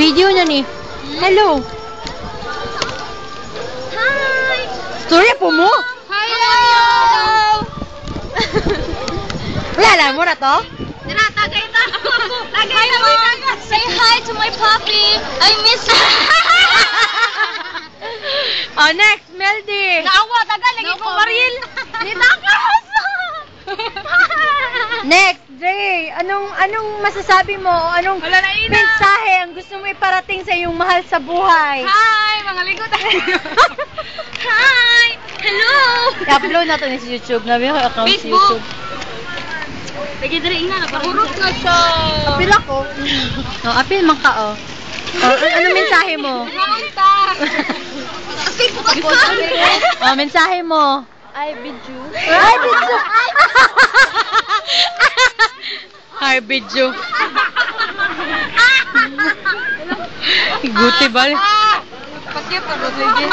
Video na ni. Hello. Hi! Storya po mo? Hello! Wala mo na to? Tira, tagay na! Tagay na mo! Say hi to my puppy! I miss you! Oh, next, Meldy. Naawa, tagal! Lagi ko baril! Nitakas! Next, Jay. Anong masasabi mo? Anong Wala na ina. mensahe ang gusto mo iparating sa iyong mahal sa buhay? Hi! Mga ligo tayo! Hi! Hello! I-upload na to ni sa YouTube. Nabi ko account sa Facebook. YouTube. Lagi dali ina, naparurot na siya! Apil ako. Oh, apil man ka, oh. Ano mensahe mo? Naunta! Facebook ako! Oh, mensahe mo. I bid you. Ay, bidyo! Ay, bidyo. Guti ba? Paskip, pagod legend.